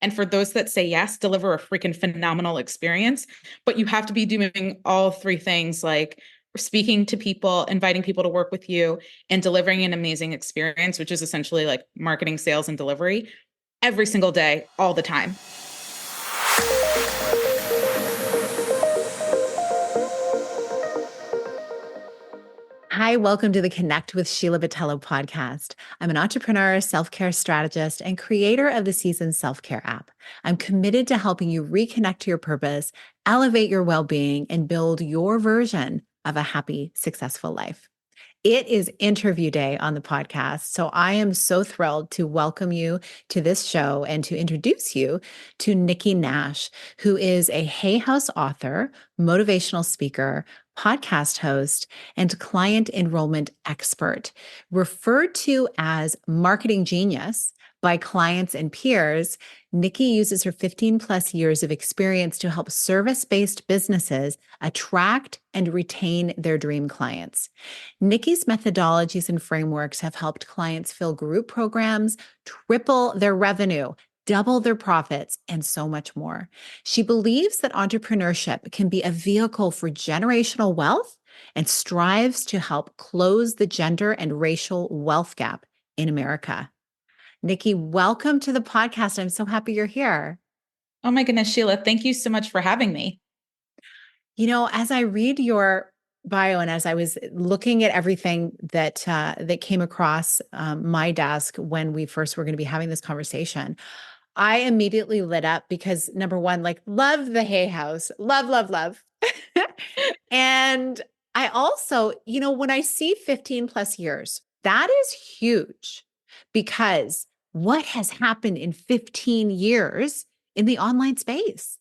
And for those that say yes, deliver a freaking phenomenal experience. But you have to be doing all three things, like speaking to people, inviting people to work with you, and delivering an amazing experience, which is essentially like marketing, sales, and delivery every single day, all the time. Hi, welcome to the Connect with Sheila Botello podcast. I'm an entrepreneur, self-care strategist, and creator of the Season Self-Care app. I'm committed to helping you reconnect to your purpose, elevate your well-being, and build your version of a happy, successful life. It is interview day on the podcast, so I am so thrilled to welcome you to this show and to introduce you to Nikki Nash, who is a Hay House author, motivational speaker, podcast host, and client enrollment expert. Referred to as marketing genius by clients and peers, Nikki uses her 15 plus years of experience to help service-based businesses attract and retain their dream clients. Nikki's methodologies and frameworks have helped clients fill group programs, triple their revenue, double their profits, and so much more. She believes that entrepreneurship can be a vehicle for generational wealth and strives to help close the gender and racial wealth gap in America. Nikki, welcome to the podcast. I'm so happy you're here. Oh my goodness, Sheila, thank you so much for having me. You know, as I read your bio and as I was looking at everything that came across my desk when we first were going to be having this conversation, I immediately lit up because number one, like love the Hay House, love, love, love. And I also, when I see 15 plus years, that is huge because what has happened in 15 years in the online space?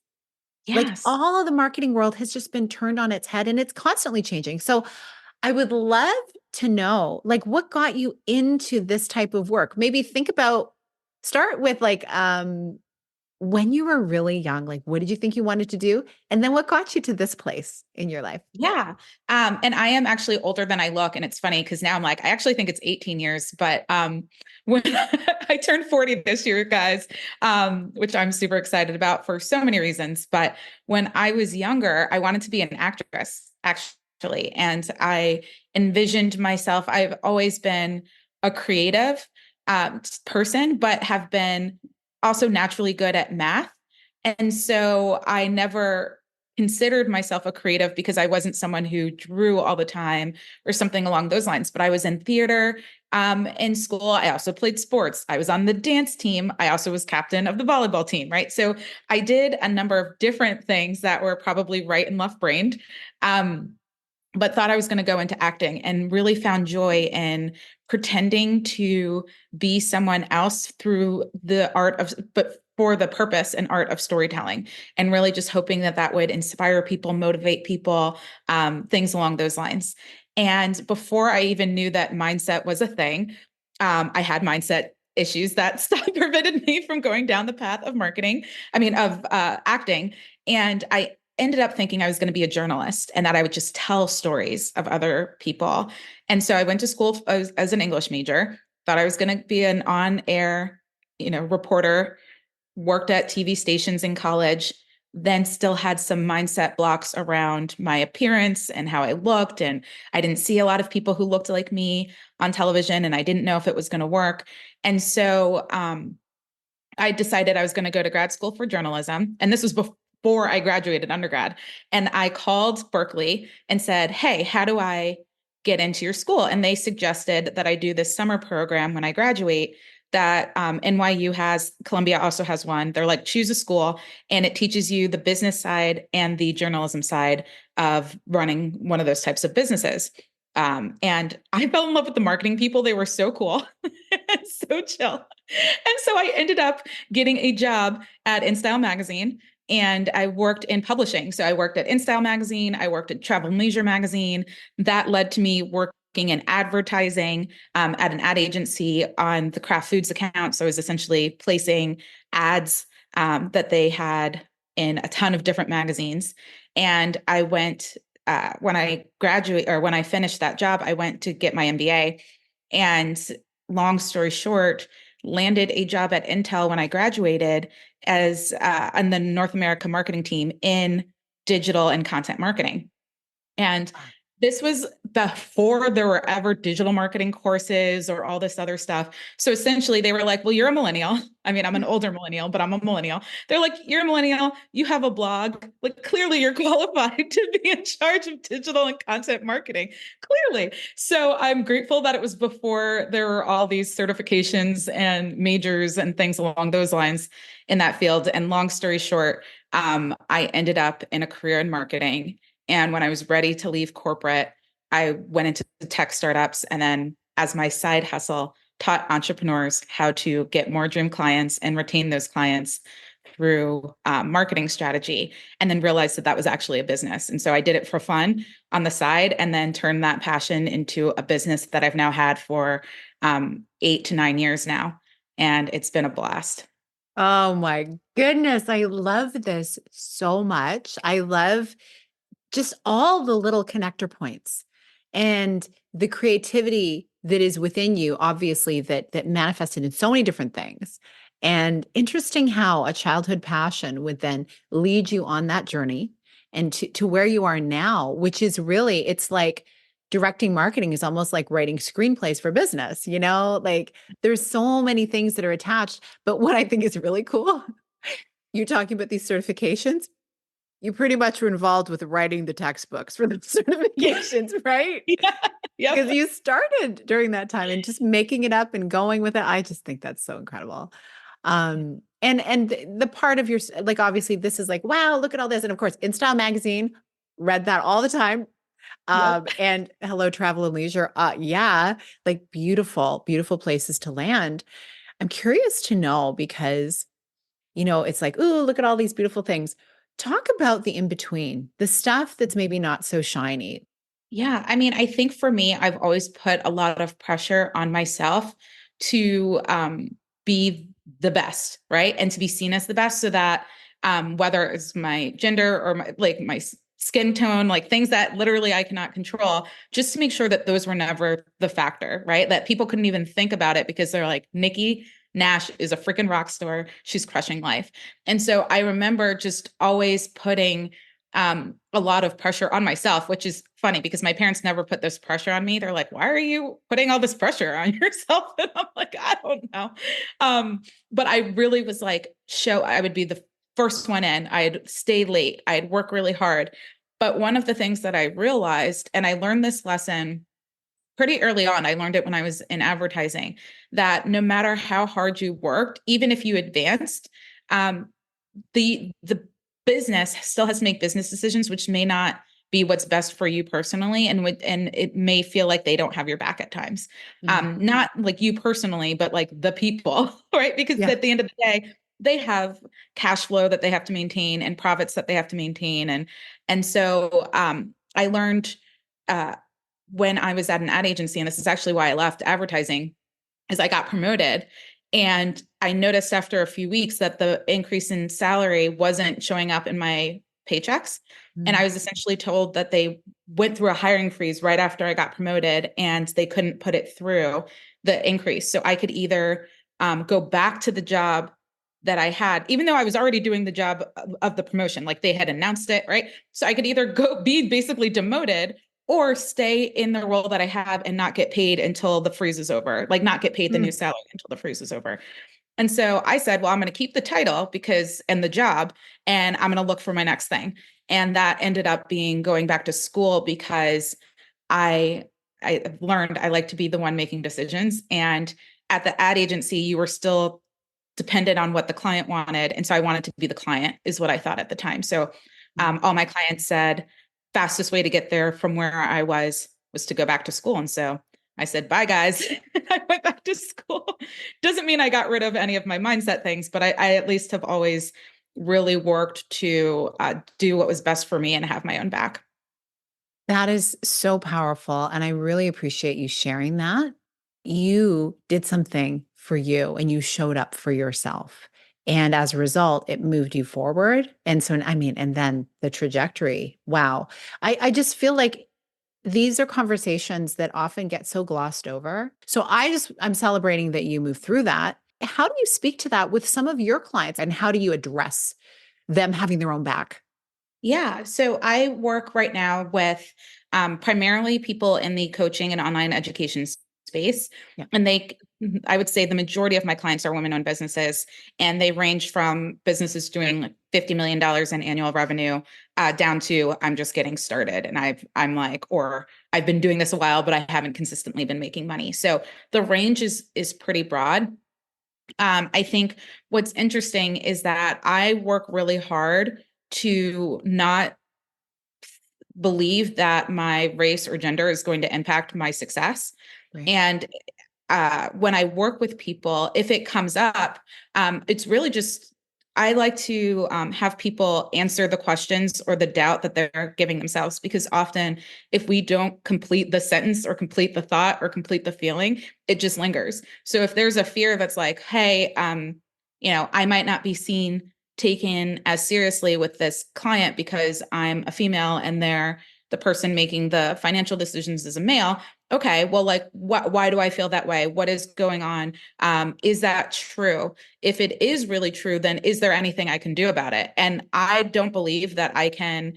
Like Yes. all of the marketing world has just been turned on its head and it's constantly changing. So I would love to know, like, what got you into this type of work? Maybe start with when you were really young, like, what did you think you wanted to do? And then what got you to this place in your life? Yeah. And I am actually older than I look. And it's funny because now I'm like, I actually think it's 18 years, but when I turned 40 this year, guys, which I'm super excited about for so many reasons. But when I was younger, I wanted to be an actress, actually. And I envisioned myself, I've always been a creative person, but have been also naturally good at math. And so I never considered myself a creative because I wasn't someone who drew all the time or something along those lines. But I was in theater in school. I also played sports. I was on the dance team. I also was captain of the volleyball team, right? So I did a number of different things that were probably right and left brained. But thought I was going to go into acting and really found joy in pretending to be someone else through the art of, but for the purpose and art of storytelling, and really just hoping that that would inspire people, motivate people, things along those lines. And before I even knew that mindset was a thing, I had mindset issues that prevented me from going down the path of of acting. And I ended up thinking I was going to be a journalist and that I would just tell stories of other people. And so I went to school as an English major, thought I was going to be an on-air, reporter, worked at TV stations in college, then still had some mindset blocks around my appearance and how I looked. And I didn't see a lot of people who looked like me on television, and I didn't know if it was going to work. And so I decided I was going to go to grad school for journalism. And this was before I graduated undergrad. And I called Berkeley and said, hey, how do I get into your school? And they suggested that I do this summer program when I graduate that NYU has, Columbia also has one. They're like, choose a school, and it teaches you the business side and the journalism side of running one of those types of businesses. And I fell in love with the marketing people. They were so cool, so chill. And so I ended up getting a job at InStyle Magazine, and I worked in publishing. So I worked at InStyle Magazine. I worked at Travel and Leisure Magazine. That led to me working in advertising at an ad agency on the Kraft Foods account. So I was essentially placing ads that they had in a ton of different magazines. And I went when when I finished that job, I went to get my MBA. And long story short, landed a job at Intel when I graduated as on the North America marketing team in digital and content marketing. And this was before there were ever digital marketing courses or all this other stuff. So essentially, they were like, well, you're a millennial. I mean, I'm an older millennial, but I'm a millennial. They're like, you're a millennial. You have a blog. Like, clearly, you're qualified to be in charge of digital and content marketing. Clearly. So I'm grateful that it was before there were all these certifications and majors and things along those lines in that field. And long story short, I ended up in a career in marketing. And when I was ready to leave corporate, I went into tech startups and then, as my side hustle, taught entrepreneurs how to get more dream clients and retain those clients through marketing strategy, and then realized that that was actually a business. And so I did it for fun on the side and then turned that passion into a business that I've now had for 8 to 9 years now. And it's been a blast. Oh my goodness. I love this so much. I love just all the little connector points and the creativity that is within you, obviously, that manifested in so many different things. And interesting how a childhood passion would then lead you on that journey and to where you are now, which is really, it's like directing marketing is almost like writing screenplays for business, like there's so many things that are attached. But what I think is really cool, you're talking about these certifications. You pretty much were involved with writing the textbooks for the certifications, right? Yeah. Yep. Because you started during that time and just making it up and going with it. I just think that's so incredible. And the part of your, like, obviously this is like, wow, look at all this. And of course, InStyle magazine, read that all the time. Yep. And Hello Travel and Leisure. Yeah, like beautiful, beautiful places to land. I'm curious to know because, it's like, ooh, look at all these beautiful things. Talk about the in-between, the stuff that's maybe not so shiny. Yeah. I mean, I think for me, I've always put a lot of pressure on myself to be the best, right? And to be seen as the best so that whether it's my gender or my skin tone, like things that literally I cannot control, just to make sure that those were never the factor, right? That people couldn't even think about it because they're like, Nikki Nash is a freaking rock star. She's crushing life. And so I remember just always putting a lot of pressure on myself, which is funny because my parents never put this pressure on me. They're like, why are you putting all this pressure on yourself? And I'm like, I don't know. But I really was like, I would be the first one in. I'd stay late. I'd work really hard. But one of the things that I realized, and I learned this lesson pretty early on, I learned it when I was in advertising, that no matter how hard you worked, even if you advanced, the business still has to make business decisions, which may not be what's best for you personally, and it may feel like they don't have your back at times. Not like you personally, but like the people, right? Because at the end of the day, they have cash flow that they have to maintain and profits that they have to maintain, and so I learned when I was at an ad agency, and this is actually why I left advertising, is I got promoted. And I noticed after a few weeks that the increase in salary wasn't showing up in my paychecks. And I was essentially told that they went through a hiring freeze right after I got promoted and they couldn't put it through the increase. So I could either go back to the job that I had, even though I was already doing the job of the promotion, like they had announced it, right? So I could either go be basically demoted or stay in the role that I have and not get paid until the freeze is over, like not get paid the new salary until the freeze is over. And so I said, well, I'm going to keep the title and the job, and I'm going to look for my next thing. And that ended up being going back to school because I learned I like to be the one making decisions. And at the ad agency, you were still dependent on what the client wanted. And so I wanted to be the client is what I thought at the time. So all my clients said, fastest way to get there from where I was to go back to school. And so I said, bye, guys. I went back to school. Doesn't mean I got rid of any of my mindset things, but I at least have always really worked to do what was best for me and have my own back. That is so powerful. And I really appreciate you sharing that. You did something for you and you showed up for yourself. And as a result, it moved you forward. And so, I mean, and then the trajectory, wow. I just feel like these are conversations that often get so glossed over. So I'm celebrating that you moved through that How do you speak to that with some of your clients, and how do you address them having their own back? Yeah. So I work right now with primarily people in the coaching and online education space. Yeah. And I would say the majority of my clients are women owned businesses, and they range from businesses doing like $50 million in annual revenue down to I'm just getting started. And I'm like, or I've been doing this a while, but I haven't consistently been making money. So the range is pretty broad. I think what's interesting is that I work really hard to not believe that my race or gender is going to impact my success. Right. And when I work with people, if it comes up, it's really just, I like to have people answer the questions or the doubt that they're giving themselves, because often if we don't complete the sentence or complete the thought or complete the feeling, it just lingers. So if there's a fear that's like, hey, I might not be seen taken as seriously with this client because I'm a female and the person making the financial decisions is a male. Okay, well, like, why do I feel that way? What is going on? Is that true? If it is really true, then is there anything I can do about it? And I don't believe that I can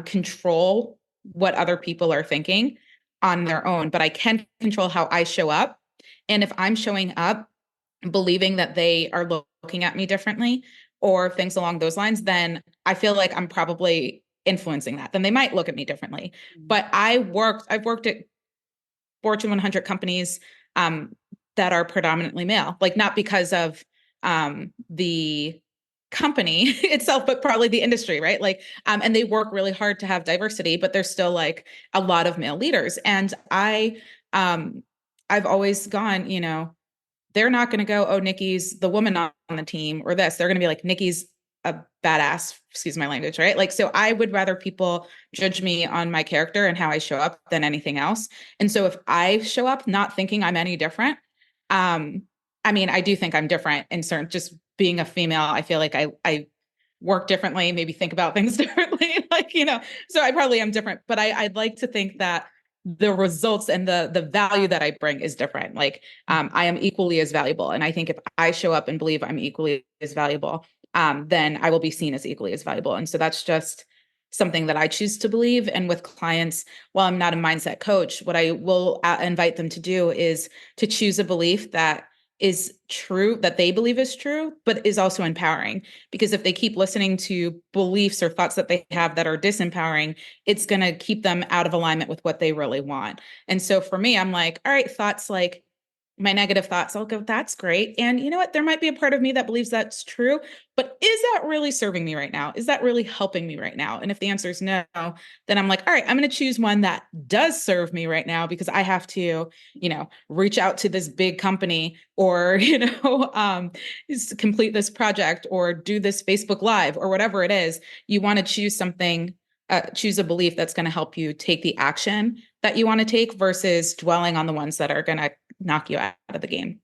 control what other people are thinking on their own, but I can control how I show up. And if I'm showing up believing that they are looking at me differently or things along those lines, then I feel like I'm probably influencing that. Then they might look at me differently. But I've worked at Fortune 100 companies that are predominantly male, like not because of the company itself, but probably the industry, right? Like, and they work really hard to have diversity, but there's still like a lot of male leaders. And I've always gone, they're not going to go, oh, Nikki's the woman on the team or this. They're going to be like, Nikki's a badass, excuse my language, right? Like, so I would rather people judge me on my character and how I show up than anything else. And so if I show up not thinking I'm any different, I mean, I do think I'm different in certain, just being a female, I feel like I work differently, maybe think about things differently, like, so I probably am different, but I'd like to think that the results and the value that I bring is different. Like, I am equally as valuable. And I think if I show up and believe I'm equally as valuable, then I will be seen as equally as valuable. And so that's just something that I choose to believe. And with clients, while I'm not a mindset coach, what I will invite them to do is to choose a belief that is true, that they believe is true, but is also empowering. Because if they keep listening to beliefs or thoughts that they have that are disempowering, it's going to keep them out of alignment with what they really want. And so for me, I'm like, all right, thoughts like my negative thoughts, I'll go, that's great. And you know what? There might be a part of me that believes that's true, but is that really serving me right now? Is that really helping me right now? And if the answer is no, then I'm like, all right, I'm going to choose one that does serve me right now, because I have to, reach out to this big company or, complete this project or do this Facebook Live or whatever it is. You want to choose something, choose a belief that's going to help you take the action that you want to take versus dwelling on the ones that are going to knock you out of the game.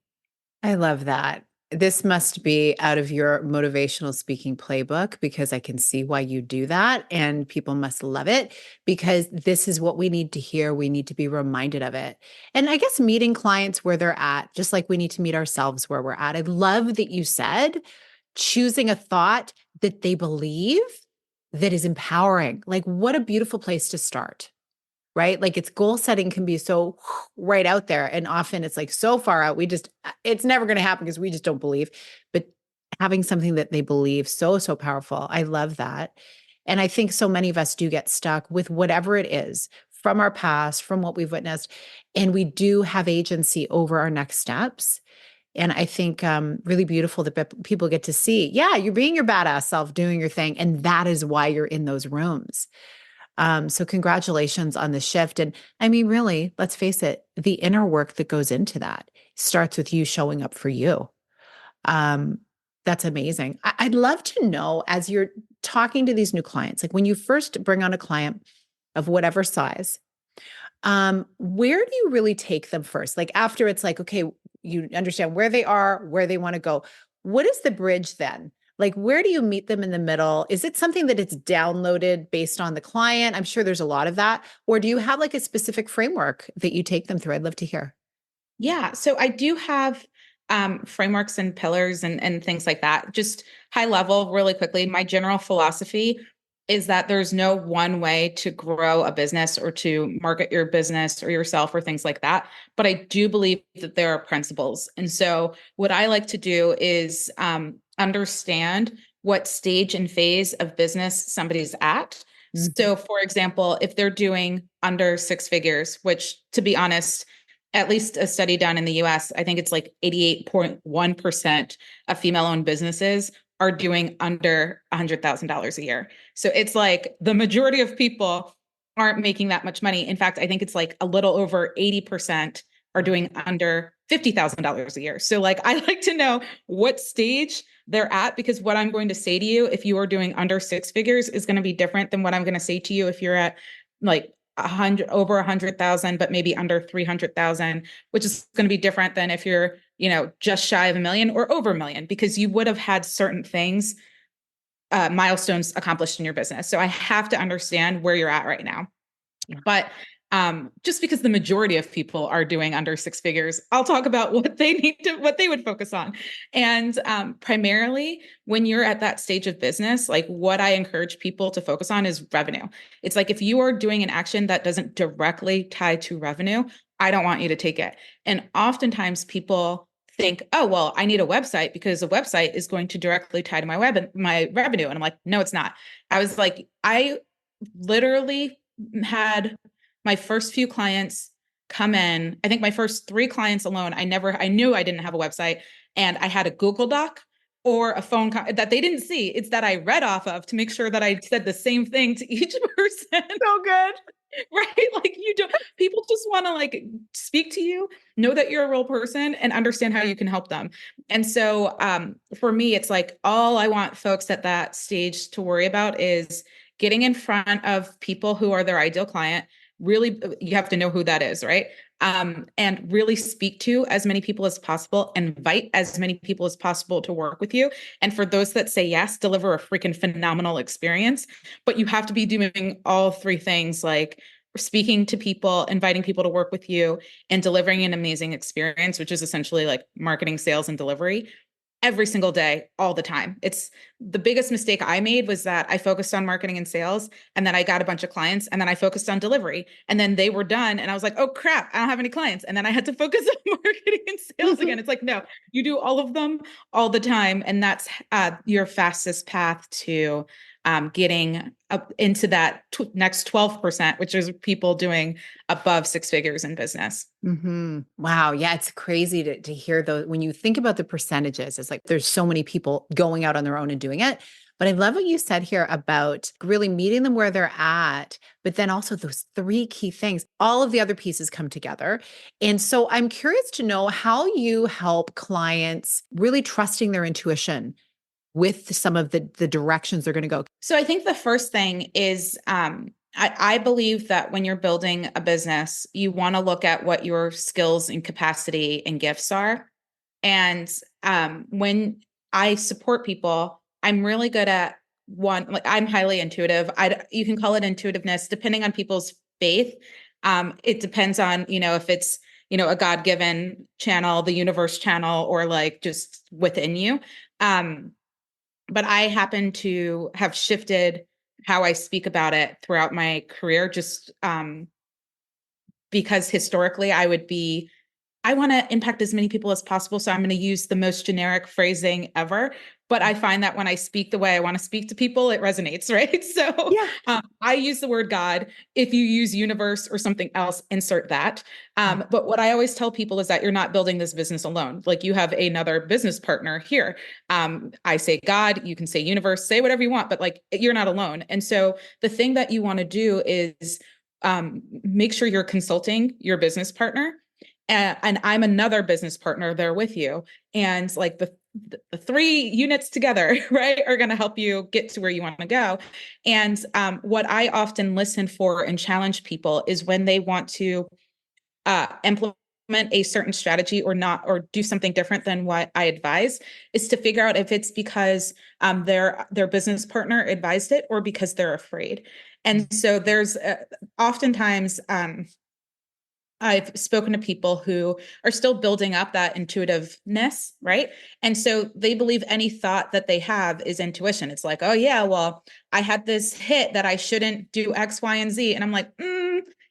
I love that. This must be out of your motivational speaking playbook, because I can see why you do that, and people must love it, because this is what we need to hear. We need to be reminded of it. And I guess meeting clients where they're at, just like we need to meet ourselves where we're at. I love that you said choosing a thought that they believe that is empowering. Like, what a beautiful place to start. Right? Like, it's goal setting can be so right out there. And often it's like so far out, it's never going to happen because we just don't believe. But having something that they believe, so powerful. I love that. And I think so many of us do get stuck with whatever it is from our past, from what we've witnessed. And we do have agency over our next steps. And I think really beautiful that people get to see, yeah, you're being your badass self, doing your thing. And that is why you're in those rooms. So congratulations on the shift. And I mean, really, let's face it, the inner work that goes into that starts with you showing up for you. Um, that's amazing. I'd love to know, as you're talking to these new clients, like when you first bring on a client of whatever size, where do you really take them first? Like, after it's like, okay, you understand where they are, where they want to go. What is the bridge then? Like, where do you meet them in the middle? Is it something that it's downloaded based on the client? I'm sure there's a lot of that. Or do you have like a specific framework that you take them through? I'd love to hear. Yeah. So I do have frameworks and pillars and things like that. Just high level, really quickly, my general philosophy is that there's no one way to grow a business or to market your business or yourself or things like that. But I do believe that there are principles. And so what I like to do is understand what stage and phase of business somebody's at. So, for example, if they're doing under six figures, which to be honest, at least a study done in the US, I think it's like 88.1% of female owned businesses are doing under $100,000 a year. So it's like the majority of people aren't making that much money. In fact, I think it's like a little over 80% are doing under $50,000 a year. So like I like to know what stage they're at, because what I'm going to say to you if you are doing under six figures is going to be different than what I'm going to say to you if you're at like 100 over 100,000 but maybe under 300,000, which is going to be different than if you're, just shy of 1 million or over 1 million, because you would have had certain things, milestones accomplished in your business. So I have to understand where you're at right now. Yeah. But just because the majority of people are doing under six figures, I'll talk about what they would focus on. And primarily when you're at that stage of business, like what I encourage people to focus on is revenue. It's like, if you are doing an action that doesn't directly tie to revenue, I don't want you to take it. And oftentimes people think, oh, well, I need a website because a website is going to directly tie to my revenue. And I'm like, no, it's not. I literally had my first few clients come in. I think my first 3 clients alone, I knew I didn't have a website, and I had a Google Doc or a phone that they didn't see. It's that I read off of to make sure that I said the same thing to each person. So good. Right? Like people just want to like speak to you, know that you're a real person, and understand how you can help them. And so for me, it's like all I want folks at that stage to worry about is getting in front of people who are their ideal client. Really, you have to know who that is, right? And really speak to as many people as possible, invite as many people as possible to work with you. And for those that say yes, deliver a freaking phenomenal experience. But you have to be doing all 3 things, like speaking to people, inviting people to work with you, and delivering an amazing experience, which is essentially like marketing, sales, and delivery every single day, all the time. It's the biggest mistake I made was that I focused on marketing and sales, and then I got a bunch of clients, and then I focused on delivery, and then they were done. And I was like, oh crap, I don't have any clients. And then I had to focus on marketing and sales again. It's like, no, you do all of them all the time. And that's your fastest path to getting up into that next 12%, which is people doing above 6 figures in business. Mm-hmm. Wow. Yeah. It's crazy to hear those. When you think about the percentages, it's like there's so many people going out on their own and doing it. But I love what you said here about really meeting them where they're at, but then also those 3 key things, all of the other pieces come together. And so I'm curious to know how you help clients really trusting their intuition with some of the directions they're going to go. So I think the first thing is, I believe that when you're building a business, you want to look at what your skills and capacity and gifts are. And when I support people, I'm really good at I'm highly intuitive. You can call it intuitiveness, depending on people's faith. It depends on, if it's, a God-given channel, the universe channel, or like just within you. But I happen to have shifted how I speak about it throughout my career, just because historically I want to impact as many people as possible. So I'm going to use the most generic phrasing ever. But I find that when I speak the way I want to speak to people, it resonates, right? So yeah. I use the word God. If you use universe or something else, insert that. But what I always tell people is that you're not building this business alone. Like, you have another business partner here. I say God, you can say universe, say whatever you want, but like, you're not alone. And so the thing that you want to do is make sure you're consulting your business partner. And I'm another business partner there with you. And like the 3 units together, right, are going to help you get to where you want to go. And what I often listen for and challenge people is when they want to implement a certain strategy or not, or do something different than what I advise, is to figure out if it's because their business partner advised it or because they're afraid. And so there's oftentimes I've spoken to people who are still building up that intuitiveness, right? And so they believe any thought that they have is intuition. It's like, oh yeah, well, I had this hit that I shouldn't do X, Y, and Z. And I'm like,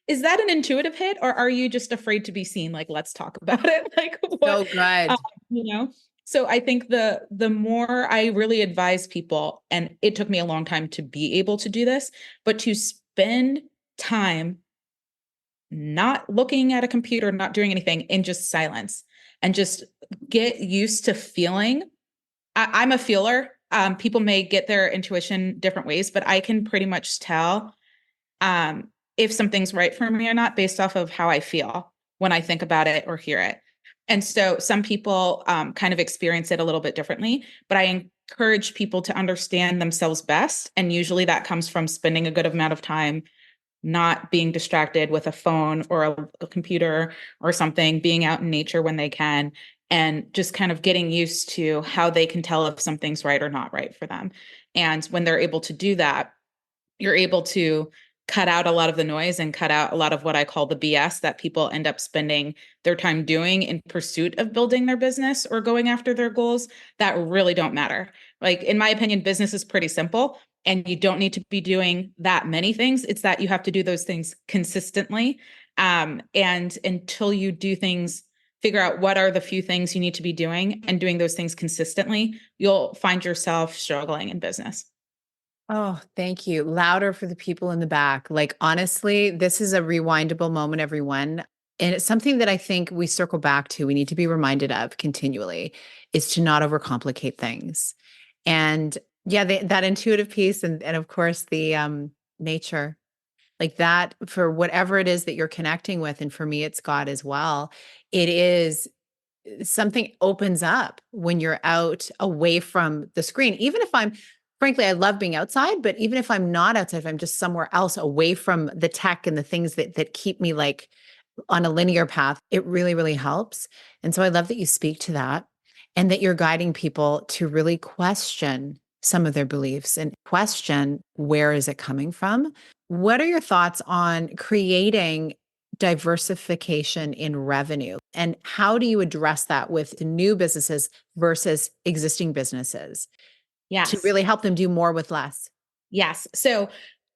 is that an intuitive hit, or are you just afraid to be seen? Like, let's talk about it. Like what, So good. you know? So I think the more I really advise people, and it took me a long time to be able to do this, but to spend time not looking at a computer, not doing anything, in just silence, and just get used to feeling. I'm a feeler. People may get their intuition different ways, but I can pretty much tell if something's right for me or not based off of how I feel when I think about it or hear it. And so some people kind of experience it a little bit differently, but I encourage people to understand themselves best. And usually that comes from spending a good amount of time not being distracted with a phone or a computer or something, being out in nature when they can, and just kind of getting used to how they can tell if something's right or not right for them. And when they're able to do that, you're able to cut out a lot of the noise and cut out a lot of what I call the BS that people end up spending their time doing in pursuit of building their business or going after their goals that really don't matter. Like, in my opinion, business is pretty simple and you don't need to be doing that many things. It's that you have to do those things consistently. And until you do things, figure out what are the few things you need to be doing and doing those things consistently, you'll find yourself struggling in business. Oh, thank you. Louder for the people in the back. Like, honestly, this is a rewindable moment, everyone. And it's something that I think we circle back to, we need to be reminded of continually, is to not overcomplicate things. And yeah, that intuitive piece, and of course the nature, like that, for whatever it is that you're connecting with. And for me, it's God as well. It is something opens up when you're out away from the screen. Even if I'm, frankly, I love being outside, but even if I'm not outside, if I'm just somewhere else away from the tech and the things that keep me like on a linear path, it really, really helps. And so I love that you speak to that, and that you're guiding people to really question some of their beliefs and question, where is it coming from? What are your thoughts on creating diversification in revenue? And how do you address that with new businesses versus existing businesses to Yes. really help them do more with less? Yes. So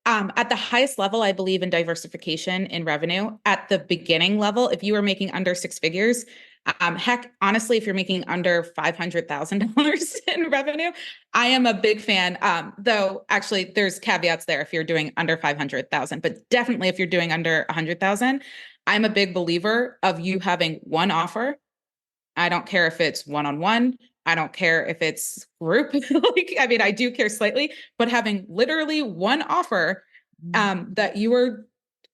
at the highest level, I believe in diversification in revenue. At the beginning level, if you are making under six figures, heck, honestly, if you're making under $500,000 in revenue, I am a big fan. Though actually, there's caveats there if you're doing under 500,000, but definitely if you're doing under 100,000, I'm a big believer of you having one offer. I don't care if it's one-on-one. I don't care if it's group. Like, I mean, I do care slightly, but having literally one offer that you are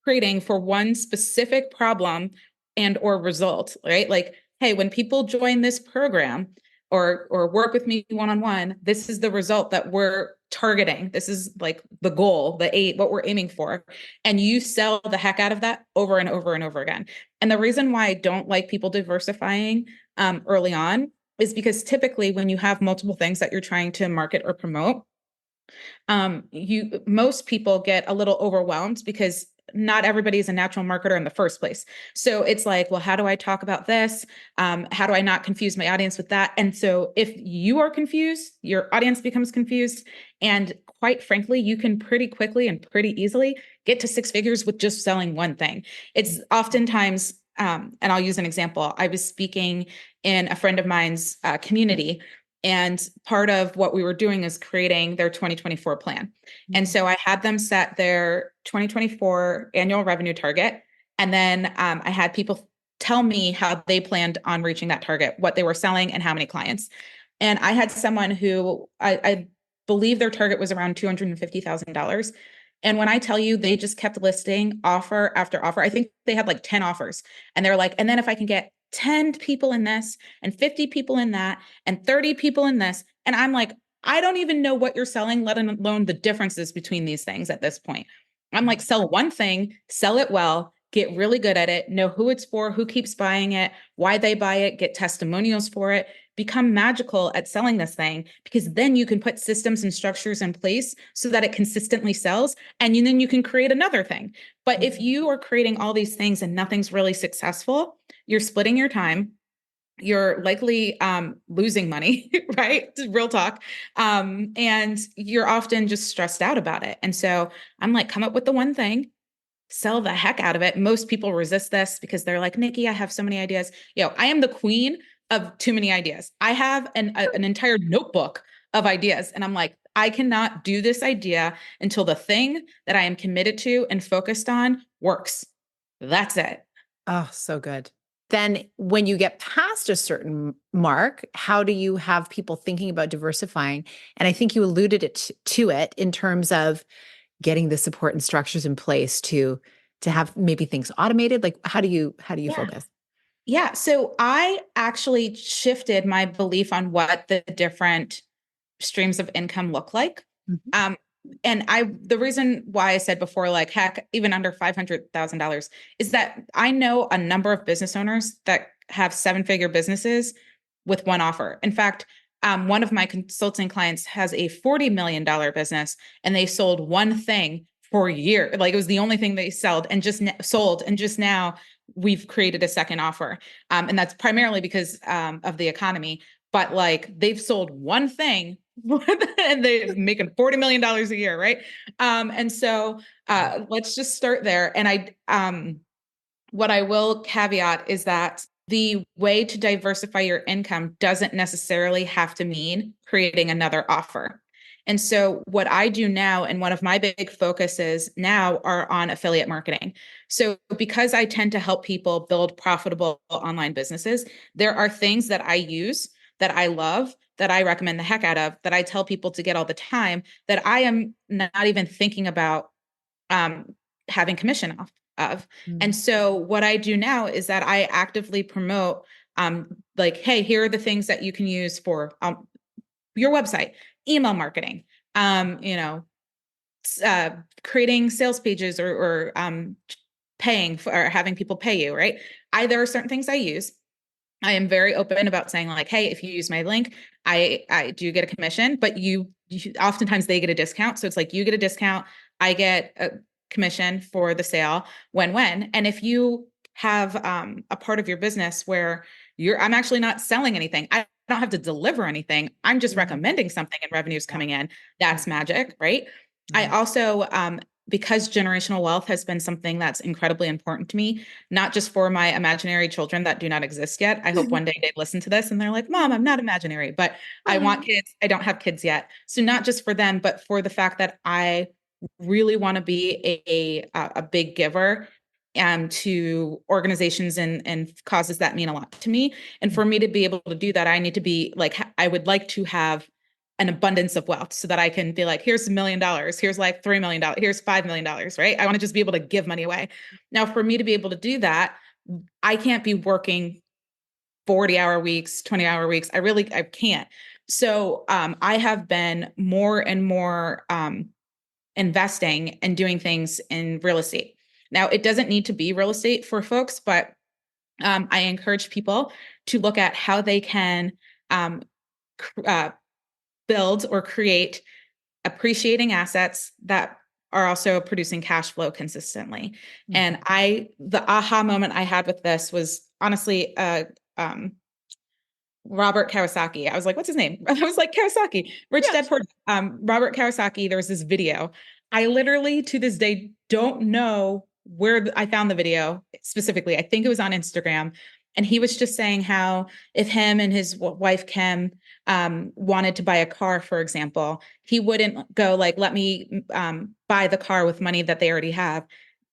creating for one specific problem and or result, right? Like, hey, when people join this program or work with me one-on-one, this is the result that we're targeting. This is like the goal, what we're aiming for. And you sell the heck out of that over and over and over again. And the reason why I don't like people diversifying early on is because typically when you have multiple things that you're trying to market or promote, most people get a little overwhelmed because not everybody is a natural marketer in the first place. So it's like, well, how do I talk about this? How do I not confuse my audience with that? And so if you are confused, your audience becomes confused. And quite frankly, you can pretty quickly and pretty easily get to six figures with just selling one thing. It's oftentimes, and I'll use an example. I was speaking in a friend of mine's community, and part of what we were doing is creating their 2024 plan. And so I had them set their 2024 annual revenue target. And then I had people tell me how they planned on reaching that target, what they were selling, and how many clients. And I had someone who I believe their target was around $250,000. And when I tell you, they just kept listing offer after offer, I think they had like 10 offers. And they're like, and then if I can get 10 people in this and 50 people in that and 30 people in this. And I'm like, I don't even know what you're selling, let alone the differences between these things at this point. I'm like, sell one thing, sell it well, get really good at it, know who it's for, who keeps buying it, why they buy it, get testimonials for it, become magical at selling this thing, because then you can put systems and structures in place so that it consistently sells. And then you can create another thing. But if you are creating all these things and nothing's really successful, you're splitting your time. You're likely losing money, right? Real talk. And you're often just stressed out about it. And so I'm like, come up with the one thing, sell the heck out of it. Most people resist this because they're like, Nikki, I have so many ideas. I am the queen of too many ideas. I have an entire notebook of ideas. And I'm like, I cannot do this idea until the thing that I am committed to and focused on works. That's it. Oh, so good. Then when you get past a certain mark, how do you have people thinking about diversifying? And I think you alluded to it in terms of getting the support and structures in place to have maybe things automated. Like how do you Yeah. focus? Yeah. So I actually shifted my belief on what the different streams of income look like. Mhm. And the reason why I said before, like, heck, even under $500,000 is that I know a number of business owners that have seven-figure businesses with one offer. In fact, one of my consulting clients has a $40 million business, and they sold one thing for a year. Like, it was the only thing they sold, and just now we've created a second offer. And that's primarily because of the economy. But like, they've sold one thing and they're making $40 million a year, right? And so let's just start there. And what I will caveat is that the way to diversify your income doesn't necessarily have to mean creating another offer. And so what I do now, and one of my big focuses now, are on affiliate marketing. So because I tend to help people build profitable online businesses, there are things that I use that I love, that I recommend the heck out of, that I tell people to get all the time, that I am not even thinking about having commission off of. And so what I do now is that I actively promote, like, hey, here are the things that you can use for your website, email marketing, you know, creating sales pages, or paying for, or having people pay you, right? There are certain things I use. I am very open about saying, like, hey, if you use my link, I do get a commission, but you oftentimes they get a discount. So it's like, you get a discount, I get a commission for the sale, when. And if you have a part of your business where I'm actually not selling anything, I don't have to deliver anything, I'm just recommending something and revenue's coming in, that's magic, right? I also, because generational wealth has been something that's incredibly important to me, not just for my imaginary children that do not exist yet. I hope one day they listen to this and they're like, Mom, I'm not imaginary, but I want kids. I don't have kids yet. So not just for them, but for the fact that I really want to be a big giver to organizations and causes that mean a lot to me. And for me to be able to do that, I need to be like, I would like to have an abundance of wealth so that I can be like, here's $1 million, here's like $3 million, here's $5 million, right? I want to just be able to give money away. Now, for me to be able to do that, I can't be working 40-hour weeks, 20-hour weeks. I can't. So I have been more and more investing and doing things in real estate. Now, it doesn't need to be real estate for folks, but I encourage people to look at how they can build or create appreciating assets that are also producing cash flow consistently. And the aha moment I had with this was honestly, Robert Kiyosaki. I was like, what's his name? I was like, Kiyosaki, Rich Dad Poor Dad. Robert Kiyosaki, there was this video. I literally to this day don't know where I found the video specifically. I think it was on Instagram. And he was just saying how if him and his wife, Kim, wanted to buy a car, for example, he wouldn't go like, let me buy the car with money that they already have.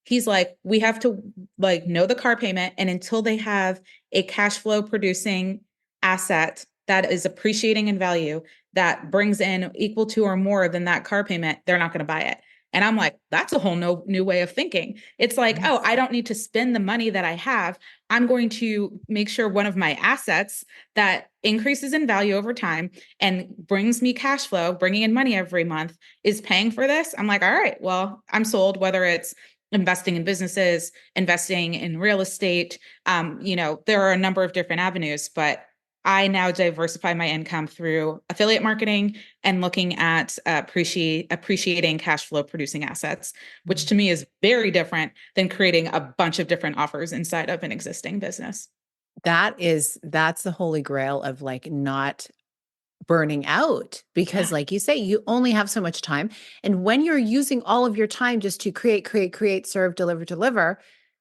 He's like, we have to like know the car payment. And until they have a cash flow producing asset that is appreciating in value, that brings in equal to or more than that car payment, they're not going to buy it. And I'm like, that's a whole new way of thinking. It's like, oh, I don't need to spend the money that I have. I'm going to make sure one of my assets that increases in value over time and brings me cash flow, bringing in money every month, is paying for this. I'm like, all right, well, I'm sold, whether it's investing in businesses, investing in real estate. There are a number of different avenues, but I now diversify my income through affiliate marketing and looking at appreciating cash flow producing assets, which to me is very different than creating a bunch of different offers inside of an existing business. That's the holy grail of like not burning out, because like you say, you only have so much time. And when you're using all of your time just to create, serve, deliver,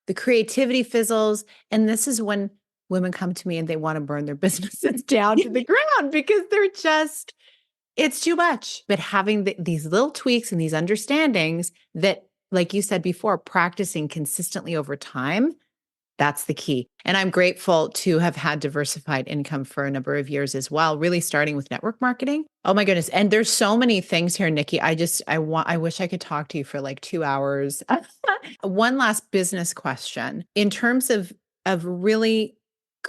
the creativity fizzles. And this is when women come to me and they want to burn their businesses down to the ground because it's too much. But having these little tweaks and these understandings that, like you said before, practicing consistently over time, that's the key. And I'm grateful to have had diversified income for a number of years as well, really starting with network marketing. Oh my goodness. And there's so many things here, Nikki. I wish I could talk to you for like 2 hours. One last business question. In terms of really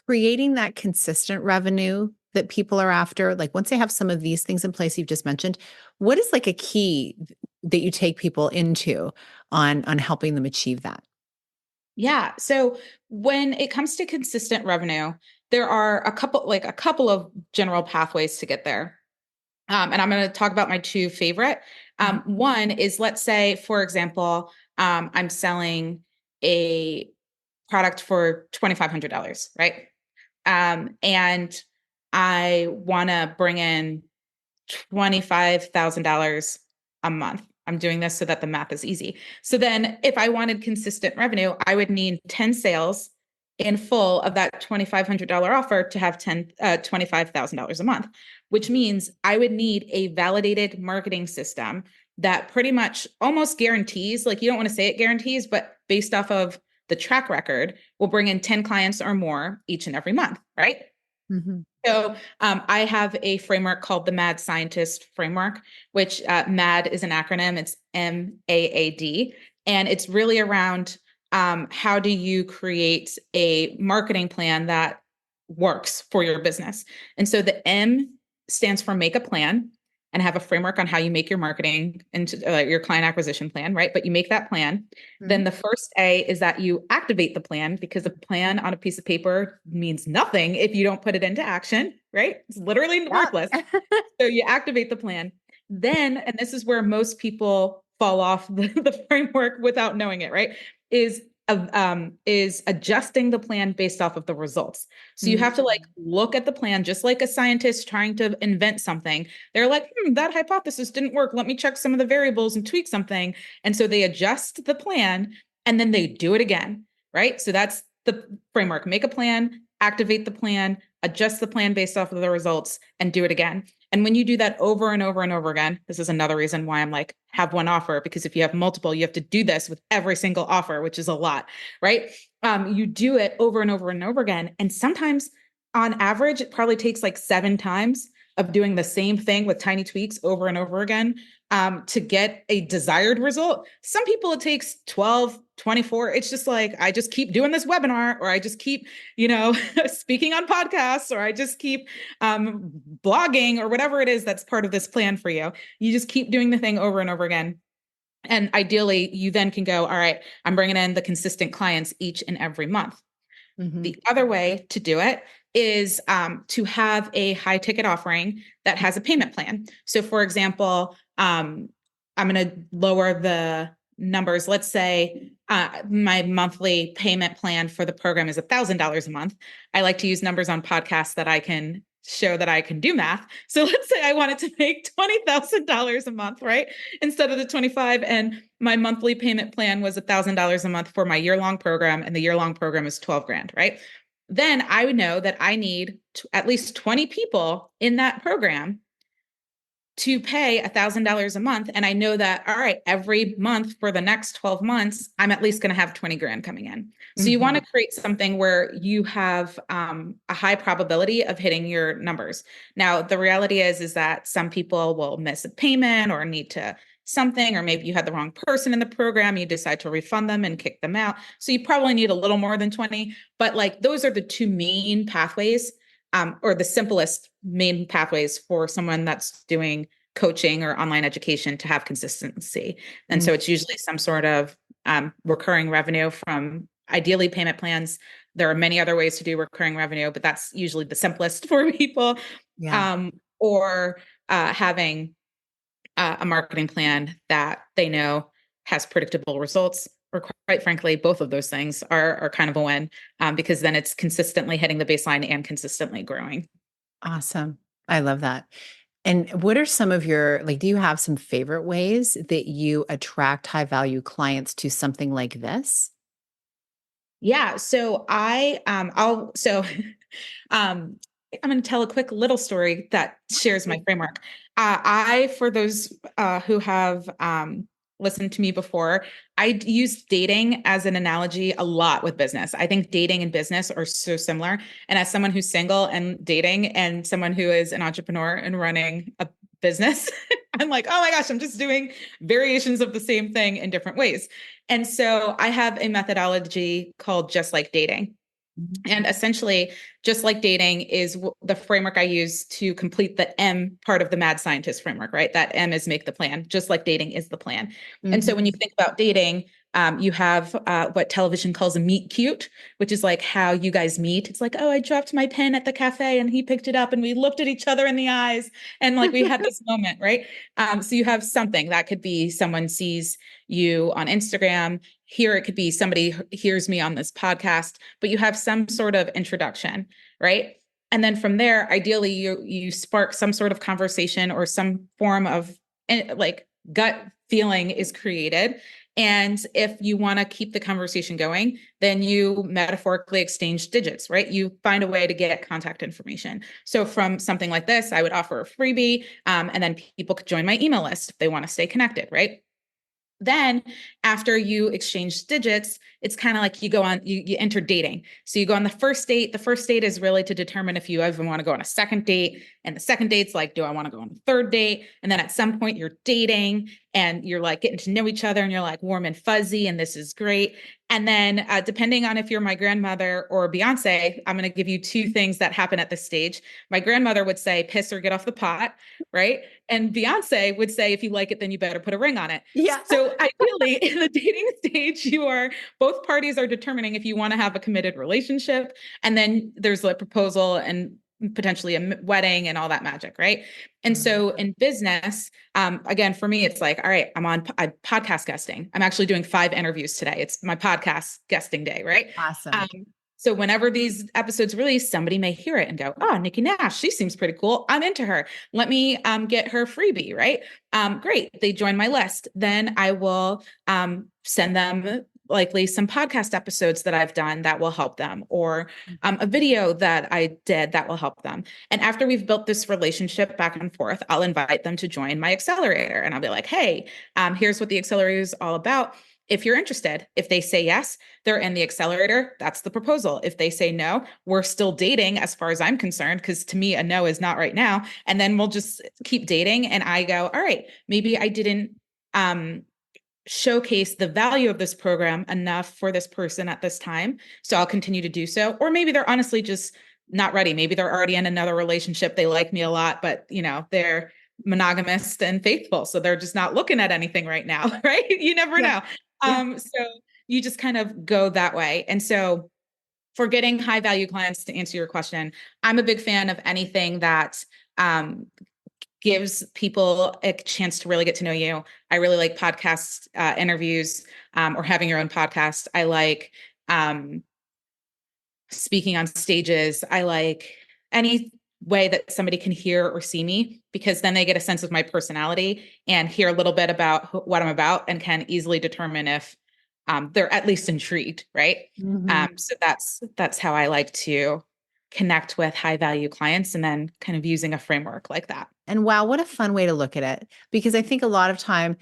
creating that consistent revenue that people are after, like once they have some of these things in place you've just mentioned, what is like a key that you take people into on helping them achieve that? Yeah. So when it comes to consistent revenue, there are a couple of general pathways to get there. And I'm going to talk about my two favorite. One is, let's say, for example, I'm selling a product for $2,500, right? And I want to bring in $25,000 a month. I'm doing this so that the math is easy. So then if I wanted consistent revenue, I would need 10 sales in full of that $2,500 offer to have $25,000 a month, which means I would need a validated marketing system that pretty much almost guarantees, like you don't want to say it guarantees, but based off of the track record, will bring in 10 clients or more each and every month, right? Mm-hmm. So I have a framework called the Mad Scientist Framework, which MAD is an acronym. It's MAAD. And it's really around how do you create a marketing plan that works for your business. And so the M stands for make a plan and have a framework on how you make your marketing and your client acquisition plan, right? But you make that plan. Mm-hmm. Then the first A is that you activate the plan, because a plan on a piece of paper means nothing if you don't put it into action, right? It's literally worthless. So you activate the plan. Then, and this is where most people fall off the framework without knowing it, right? Is adjusting the plan based off of the results. So you have to like look at the plan, just like a scientist trying to invent something. They're like, that hypothesis didn't work. Let me check some of the variables and tweak something. And so they adjust the plan and then they do it again, right? So that's the framework. Make a plan, activate the plan, adjust the plan based off of the results, and do it again. And when you do that over and over and over again, this is another reason why I'm like, have one offer, because if you have multiple, you have to do this with every single offer, which is a lot, right? You do it over and over and over again. And sometimes on average, it probably takes like 7 times of doing the same thing with tiny tweaks over and over again to get a desired result. Some people it takes 12, 24. It's just like, I just keep doing this webinar, or I just keep, speaking on podcasts, or I just keep blogging, or whatever it is that's part of this plan for you. You just keep doing the thing over and over again. And ideally, you then can go, all right, I'm bringing in the consistent clients each and every month. Mm-hmm. The other way to do it is to have a high ticket offering that has a payment plan. So for example, I'm going to lower the numbers. Let's say my monthly payment plan for the program is $1,000 a month. I like to use numbers on podcasts that I can show that I can do math. So let's say I wanted to make $20,000 a month, right? Instead of the 25, and my monthly payment plan was $1,000 a month for my year-long program, and the year-long program is 12 grand, right? Then I would know that I need at least 20 people in that program to pay $1,000 a month. And I know that, all right, every month for the next 12 months, I'm at least going to have 20 grand coming in. So you want to create something where you have a high probability of hitting your numbers. Now, the reality is that some people will miss a payment or need to something, or maybe you had the wrong person in the program, you decide to refund them and kick them out. So you probably need a little more than 20, but like those are the two main pathways, or the simplest main pathways for someone that's doing coaching or online education to have consistency. And so it's usually some sort of recurring revenue from ideally payment plans, There are many other ways to do recurring revenue, but that's usually the simplest for people. Yeah. Or having a marketing plan that they know has predictable results, or quite frankly, both of those things are kind of a win, because then it's consistently hitting the baseline and consistently growing. Awesome. I love that. And what are some of your, like, do you have some favorite ways that you attract high value clients to something like this? Yeah. So um I'm going to tell a quick little story that shares my framework. For those who have listened to me before, I use dating as an analogy a lot with business. I think dating and business are so similar. And as someone who's single and dating, and someone who is an entrepreneur and running a business, I'm like, oh my gosh, I'm just doing variations of the same thing in different ways. And so I have a methodology called Just Like Dating. Mhm. And essentially, Just Like Dating is the framework I use to complete the M part of the mad scientist framework, right? That M is make the plan. Just Like Dating is the plan. And so when you Mhm. think about dating, you have what television calls a meet cute, which is like how you guys meet. It's like, oh, I dropped my pen at the cafe and he picked it up and we looked at each other in the eyes and like we had this moment, right? So you have something that could be someone sees you on Instagram. Here it could be somebody hears me on this podcast, but you have some sort of introduction, right? And then from there, ideally, you spark some sort of conversation or some form of like gut feeling is created. And if you want to keep the conversation going, then you metaphorically exchange digits, right? You find a way to get contact information. So from something like this, I would offer a freebie, and then people could join my email list if they want to stay connected, right? Then after you exchange digits, it's kind of like you enter dating. So you go on the first date. The first date is really to determine if you even want to go on a second date. And the second date's like, do I want to go on a third date? And then at some point you're dating and you're like getting to know each other and you're like warm and fuzzy and this is great. And then depending on if you're my grandmother or Beyonce, I'm going to give you two things that happen at this stage. My grandmother would say, piss or get off the pot, right? And Beyonce would say, if you like it, then you better put a ring on it. Yeah. So ideally, in the dating stage, both parties are determining if you want to have a committed relationship. And then there's a proposal and potentially a wedding and all that magic, right? And so in business, again, for me, it's like, all right, I'm on podcast guesting. I'm actually doing 5 interviews today. It's my podcast guesting day, right? Awesome. Um, so whenever these episodes release, somebody may hear it and go, oh, Nikki Nash, she seems pretty cool. I'm into her. Let me get her freebie, right? Great. They join my list. Then I will send them likely some podcast episodes that I've done that will help them, or a video that I did that will help them. And after we've built this relationship back and forth, I'll invite them to join my accelerator. And I'll be like, hey, here's what the accelerator is all about. If you're interested, if they say yes, they're in the accelerator. That's the proposal. If they say no, we're still dating as far as I'm concerned, because to me, a no is not right now. And then we'll just keep dating. And I go, all right, maybe I didn't showcase the value of this program enough for this person at this time. So I'll continue to do so. Or maybe they're honestly just not ready. Maybe they're already in another relationship. They like me a lot, but they're monogamous and faithful. So they're just not looking at anything right now, right? You never Yeah. know. Yeah. So you just kind of go that way. And so for getting high value clients, to answer your question, I'm a big fan of anything that gives people a chance to really get to know you. I really like podcast interviews, or having your own podcast. I like speaking on stages. I like any way that somebody can hear or see me, because then they get a sense of my personality and hear a little bit about what I'm about and can easily determine if they're at least intrigued, right? Mhm. So that's how I like to connect with high value clients, and then kind of using a framework like that. And wow, what a fun way to look at it. Because I think a lot of time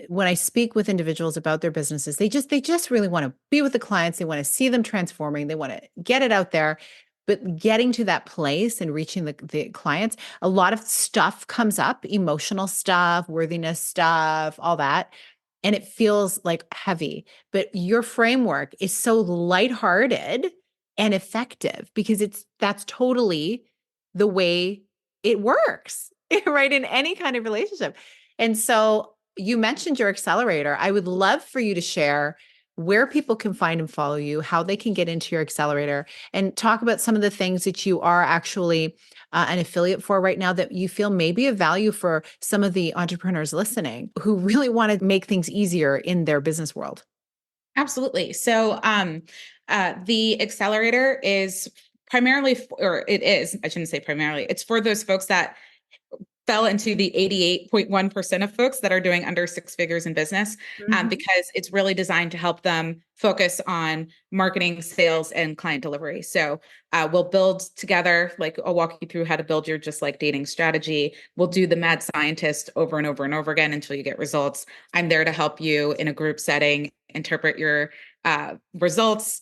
when I speak with individuals about their businesses, they just really want to be with the clients. They want to see them transforming. They want to get it out there. But getting to that place and reaching the clients, a lot of stuff comes up, emotional stuff, worthiness stuff, all that. And it feels like heavy. But your framework is so lighthearted and effective because that's totally the way it works, right? In any kind of relationship. And so you mentioned your accelerator. I would love for you to share where people can find and follow you, how they can get into your accelerator, and talk about some of the things that you are actually an affiliate for right now that you feel may be of value for some of the entrepreneurs listening who really want to make things easier in their business world. Absolutely. So, the accelerator is primarily, or it is, I shouldn't say primarily, it's for those folks that fell into the 88.1% of folks that are doing under six figures in business, because it's really designed to help them focus on marketing, sales, and client delivery. So we'll build together, like I'll walk you through how to build your just like dating strategy. We'll do the mad scientist over and over and over again until you get results. I'm there to help you in a group setting, interpret your results,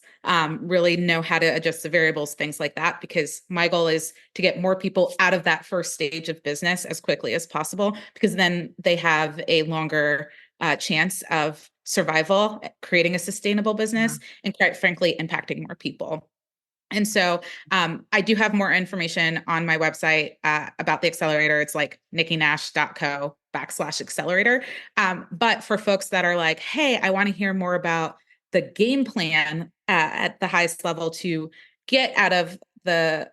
really know how to adjust the variables, things like that, because my goal is to get more people out of that first stage of business as quickly as possible, because then they have a longer chance of survival, creating a sustainable business, and quite frankly, impacting more people. And so I do have more information on my website about the accelerator. It's like nikkinash.co/accelerator. But for folks that are like, hey, I want to hear more about the game plan at the highest level to get out of the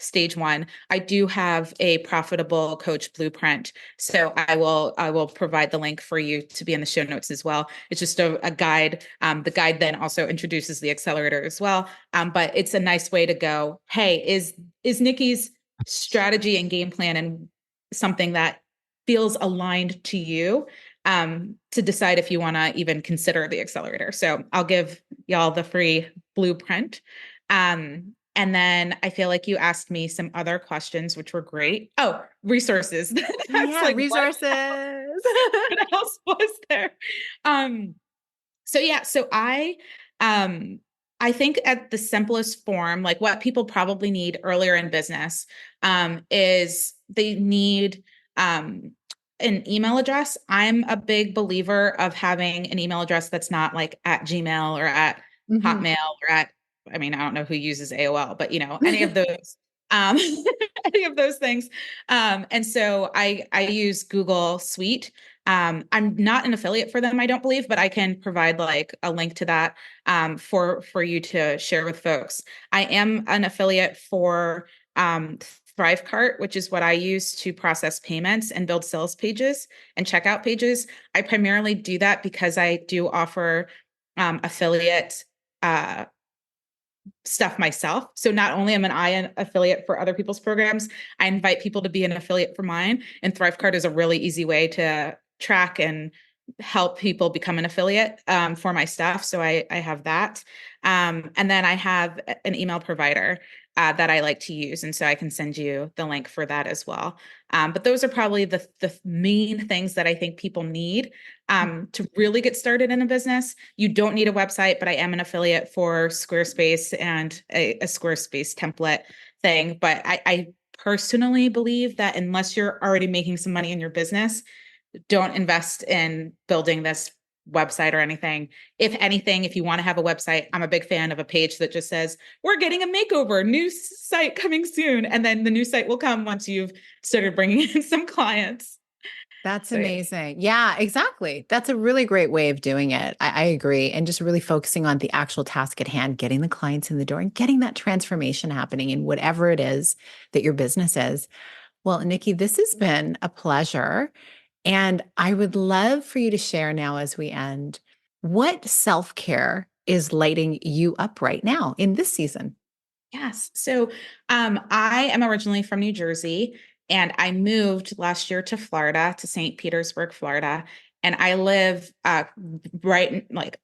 stage one, I do have a profitable coach blueprint. So I will provide the link for you to be in the show notes as well. It's just a guide. The guide then also introduces the accelerator as well. But it's a nice way to go, hey, is Nikki's strategy and game plan and something that feels aligned to you, to decide if you want to even consider the accelerator. So I'll give y'all the free blueprint. And then I feel like you asked me some other questions, which were great. Oh, resources. That's Yeah, like, resources. what else was there? So I think at the simplest form, like what people probably need earlier in business, is they need an email address. I'm a big believer of having an email address that's not like at Gmail or at Hotmail or at, I mean, I don't know who uses AOL, but any of those, um, any of those things. And so I use Google Suite. I'm not an affiliate for them, I don't believe, but I can provide like a link to that for you to share with folks. I am an affiliate for Thrivecart, which is what I use to process payments and build sales pages and checkout pages. I primarily do that because I do offer affiliate stuff myself. So not only am I an affiliate for other people's programs, I invite people to be an affiliate for mine. And Thrivecart is a really easy way to track and help people become an affiliate for my stuff. So I have that. And then I have an email provider that I like to use. And so I can send you the link for that as well. But those are probably the main things that I think people need to really get started in a business. You don't need a website, but I am an affiliate for Squarespace and a Squarespace template thing. But I personally believe that unless you're already making some money in your business, don't invest in building this website or anything. If anything, if you want to have a website, I'm a big fan of a page that just says, we're getting a makeover, new site coming soon. And then the new site will come once you've started bringing in some clients. That's So, yeah. amazing. Yeah, exactly. That's a really great way of doing it. I agree. And just really focusing on the actual task at hand, getting the clients in the door and getting that transformation happening in whatever it is that your business is. Well, Nikki, this has been a pleasure. And I would love for you to share now as we end, what self-care is lighting you up right now in this season? Yes. So I am originally from New Jersey, and I moved last year to Florida, to St. Petersburg, Florida. And I live right like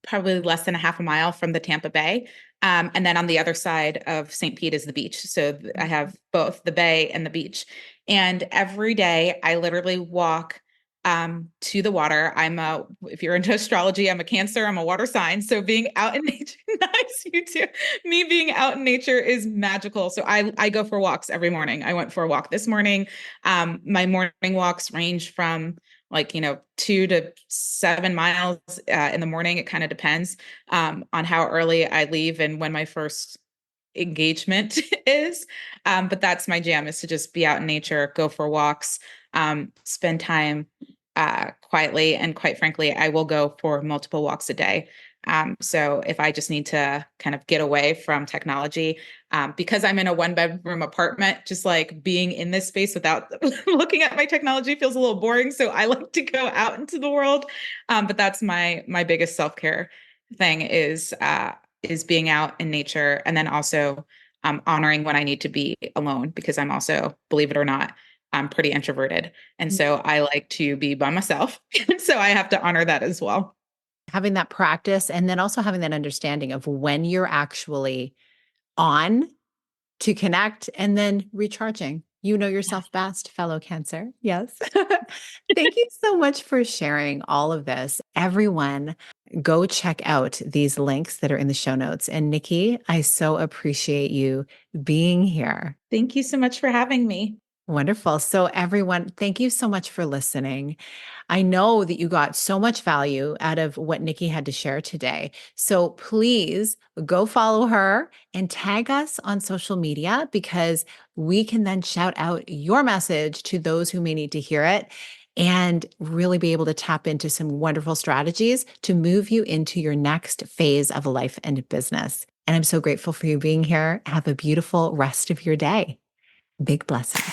probably less than a half a mile from the Tampa Bay. And then on the other side of St. Pete is the beach. So I have both the bay and the beach. And every day I literally walk to the water. If you're into astrology, I'm a Cancer, I'm a water sign. So being out in nature, nice, you too. Me being out in nature is magical. So I go for walks every morning. I went for a walk this morning. My morning walks range from 2 to 7 miles in the morning. It kind of depends on how early I leave and when my first engagement is. But that's my jam, is to just be out in nature, go for walks, spend time quietly. And quite frankly, I will go for multiple walks a day. So if I just need to kind of get away from technology, because I'm in a 1 bedroom apartment, just like being in this space without looking at my technology feels a little boring. So I like to go out into the world. But that's my biggest self-care thing is being out in nature, and then also honoring when I need to be alone, because I'm also, believe it or not, I'm pretty introverted. And so I like to be by myself. And so I have to honor that as well. Having that practice and then also having that understanding of when you're actually on to connect and then recharging. You know yourself best, fellow Cancer. Yes. Thank you so much for sharing all of this. Everyone, go check out these links that are in the show notes. And Nikki, I so appreciate you being here. Thank you so much for having me. Wonderful. So, everyone, thank you so much for listening. I know that you got so much value out of what Nikki had to share today. So, please go follow her and tag us on social media, because we can then shout out your message to those who may need to hear it and really be able to tap into some wonderful strategies to move you into your next phase of life and business. And I'm so grateful for you being here. Have a beautiful rest of your day. Big blessings.